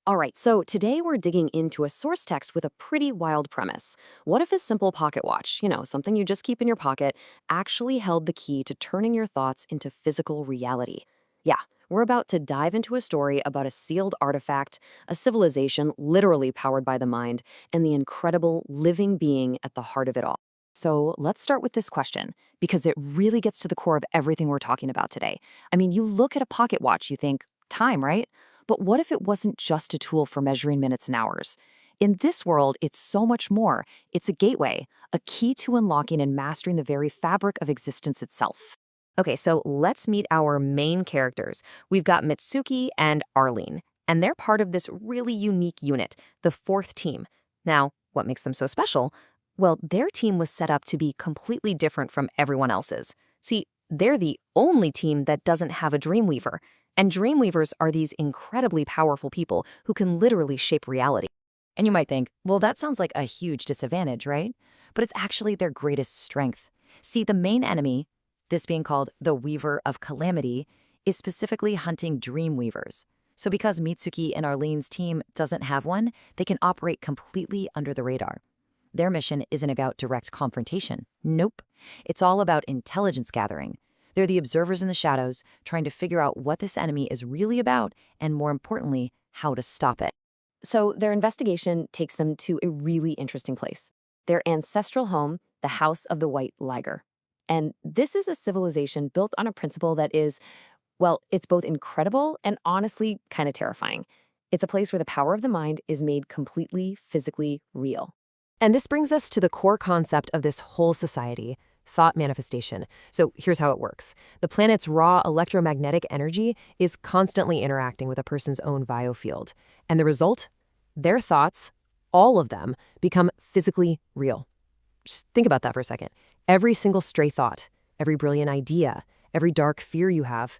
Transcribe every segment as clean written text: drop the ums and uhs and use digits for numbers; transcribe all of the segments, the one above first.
All right, so today we're digging into a source text with a pretty wild premise. What if a simple pocket watch, something you just keep in your pocket, actually held the key to turning your thoughts into physical reality? Yeah, we're about to dive into a story about a sealed artifact, a civilization literally powered by the mind, and the incredible living being at the heart of it all. So let's start with this question, because it really gets to the core of everything we're talking about today. I mean, you look at a pocket watch, you think, time, right? But what if it wasn't just a tool for measuring minutes and hours? In this world, it's so much more. It's a gateway, a key to unlocking and mastering the very fabric of existence itself. Okay, so let's meet our main characters. We've got Mitsuki and Arlene, and they're part of this really unique unit, the fourth team. Now, what makes them so special? Well, their team was set up to be completely different from everyone else's. See, they're the only team that doesn't have a Dreamweaver. And Dreamweavers are these incredibly powerful people who can literally shape reality. And you might think, well, that sounds like a huge disadvantage, right? But it's actually their greatest strength. See, the main enemy, this being called the Weaver of Calamity, is specifically hunting Dreamweavers. So because Mitsuki and Arlene's team doesn't have one, they can operate completely under the radar. Their mission isn't about direct confrontation. Nope. It's all about intelligence gathering. They're the observers in the shadows, trying to figure out what this enemy is really about and, more importantly, how to stop it. So their investigation takes them to a really interesting place, their ancestral home, the House of the White Liger. And this is a civilization built on a principle that is, well, it's both incredible and honestly kind of terrifying. It's a place where the power of the mind is made completely physically real. And this brings us to the core concept of this whole society, thought manifestation. So here's how it works. The planet's raw electromagnetic energy is constantly interacting with a person's own biofield. And the result? Their thoughts, all of them, become physically real. Just think about that for a second. Every single stray thought, every brilliant idea, every dark fear you have,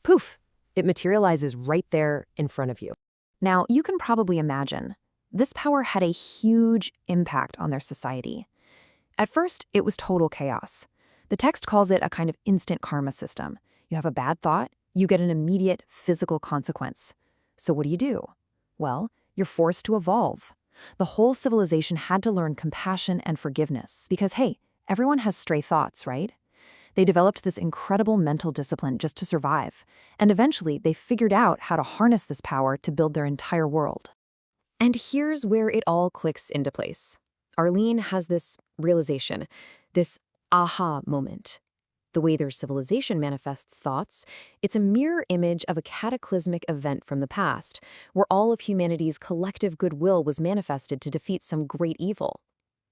poof, it materializes right there in front of you. Now, you can probably imagine, this power had a huge impact on their society. At first, it was total chaos. The text calls it a kind of instant karma system. You have a bad thought, you get an immediate physical consequence. So what do? Well, you're forced to evolve. The whole civilization had to learn compassion and forgiveness because, hey, everyone has stray thoughts, right? They developed this incredible mental discipline just to survive, and eventually they figured out how to harness this power to build their entire world. And here's where it all clicks into place. Arlene has this realization, this aha moment. The way their civilization manifests thoughts, it's a mirror image of a cataclysmic event from the past, where all of humanity's collective goodwill was manifested to defeat some great evil.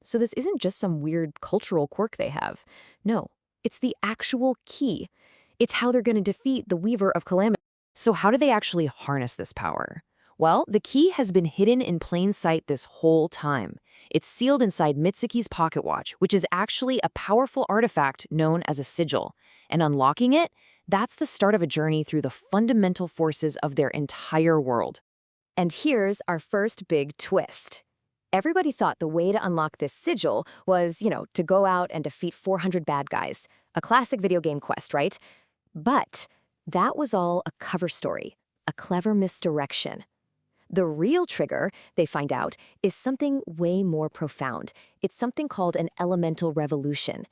So this isn't just some weird cultural quirk they have. No, it's the actual key. It's how they're going to defeat the Weaver of Calamity. So how do they actually harness this power? Well, the key has been hidden in plain sight this whole time. It's sealed inside Mitsuki's pocket watch, which is actually a powerful artifact known as a sigil. And unlocking it, that's the start of a journey through the fundamental forces of their entire world. And here's our first big twist. Everybody thought the way to unlock this sigil was, to go out and defeat 400 bad guys. A classic video game quest, right? But that was all a cover story, a clever misdirection. The real trigger, they find out, is something way more profound. It's something called an elemental revolution,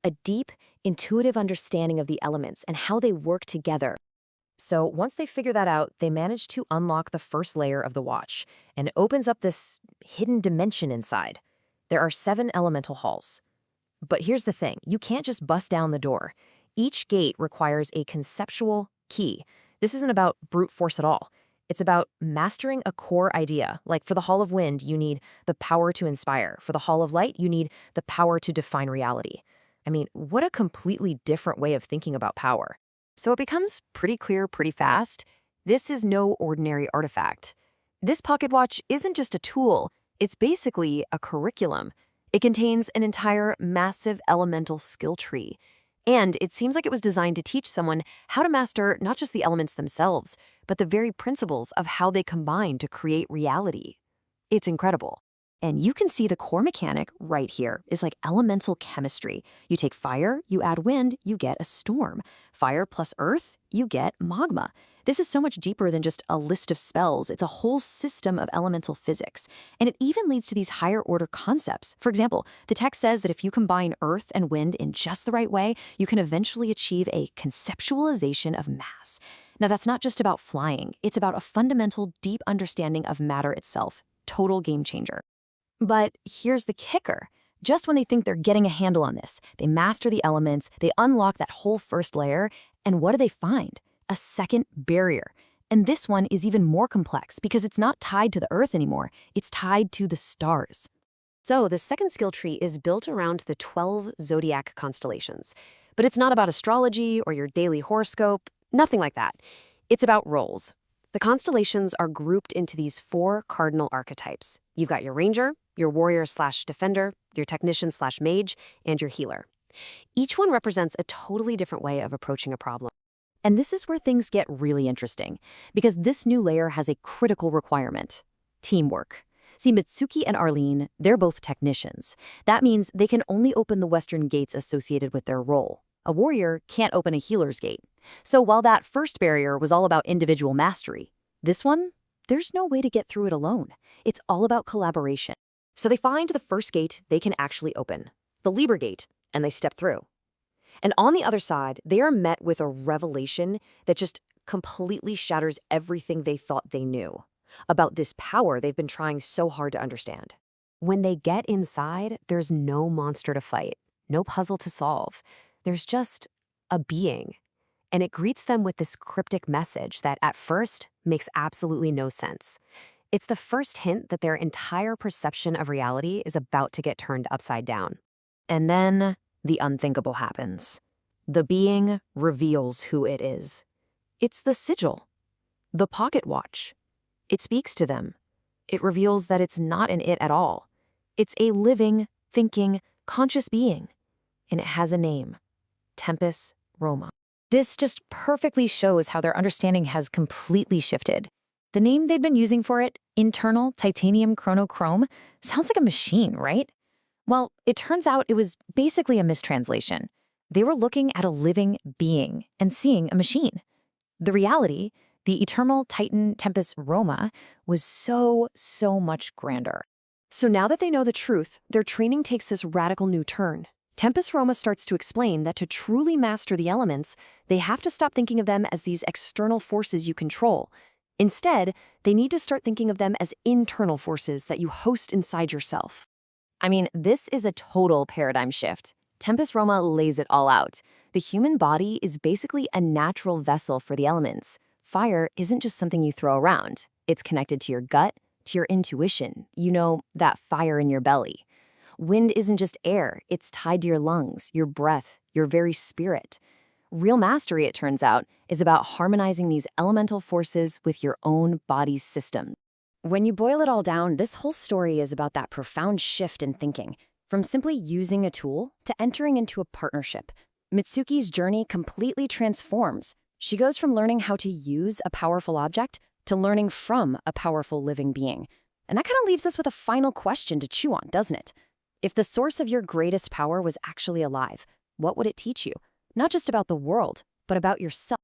a deep, intuitive understanding of the elements and how they work together. So once they figure that out, they manage to unlock the first layer of the watch, and it opens up this hidden dimension inside. There are 7 elemental halls. But here's the thing, you can't just bust down the door. Each gate requires a conceptual key. This isn't about brute force at all. It's about mastering a core idea. Like for the Hall of Wind, you need the power to inspire. For the Hall of Light, you need the power to define reality. I mean, what a completely different way of thinking about power. So it becomes pretty clear pretty fast. This is no ordinary artifact. This pocket watch isn't just a tool. It's basically a curriculum. It contains an entire massive elemental skill tree. And it seems like it was designed to teach someone how to master not just the elements themselves, but the very principles of how they combine to create reality. It's incredible. And you can see the core mechanic right here is like elemental chemistry. You take fire, you add wind, you get a storm. Fire plus earth, you get magma. This is so much deeper than just a list of spells. It's a whole system of elemental physics. And it even leads to these higher order concepts. For example, the text says that if you combine earth and wind in just the right way, you can eventually achieve a conceptualization of mass. Now, that's not just about flying. It's about a fundamental, deep understanding of matter itself. Total game changer. But here's the kicker. Just when they think they're getting a handle on this, they master the elements, they unlock that whole first layer, and what do they find? A second barrier. And this one is even more complex because it's not tied to the Earth anymore. It's tied to the stars. So the second skill tree is built around the 12 zodiac constellations. But it's not about astrology or your daily horoscope, nothing like that. It's about roles. The constellations are grouped into these 4 cardinal archetypes. You've got your ranger, your warrior/defender, your technician/mage, and your healer. Each one represents a totally different way of approaching a problem. And this is where things get really interesting, because this new layer has a critical requirement: teamwork. See, Mitsuki and Arlene, they're both technicians. That means they can only open the western gates associated with their role. A warrior can't open a healer's gate. So while that first barrier was all about individual mastery, this one, there's no way to get through it alone. It's all about collaboration. So they find the first gate they can actually open, the Liber Gate, and they step through. And on the other side, they are met with a revelation that just completely shatters everything they thought they knew about this power they've been trying so hard to understand. When they get inside, there's no monster to fight, no puzzle to solve. There's just a being. And it greets them with this cryptic message that at first makes absolutely no sense. It's the first hint that their entire perception of reality is about to get turned upside down. And then the unthinkable happens. The being reveals who it is. It's the sigil, the pocket watch. It speaks to them. It reveals that it's not an it at all. It's a living, thinking, conscious being. And it has a name: Tempus, Roma. This just perfectly shows how their understanding has completely shifted. The name they'd been using for it, internal titanium chronochrome, sounds like a machine, right? Well, it turns out it was basically a mistranslation. They were looking at a living being and seeing a machine. The reality, the eternal Titan Tempus Roma, was so much grander. So now that they know the truth, their training takes this radical new turn. Tempus Roma starts to explain that to truly master the elements, they have to stop thinking of them as these external forces you control. Instead, they need to start thinking of them as internal forces that you host inside yourself. I mean, this is a total paradigm shift. Tempus Roma lays it all out. The human body is basically a natural vessel for the elements. Fire isn't just something you throw around. It's connected to your gut, to your intuition. You know, that fire in your belly. Wind isn't just air. It's tied to your lungs, your breath, your very spirit. Real mastery, it turns out, is about harmonizing these elemental forces with your own body's system. When you boil it all down, this whole story is about that profound shift in thinking, from simply using a tool to entering into a partnership. Mitsuki's journey completely transforms. She goes from learning how to use a powerful object to learning from a powerful living being. And that kind of leaves us with a final question to chew on, doesn't it? If the source of your greatest power was actually alive, what would it teach you? Not just about the world, but about yourself.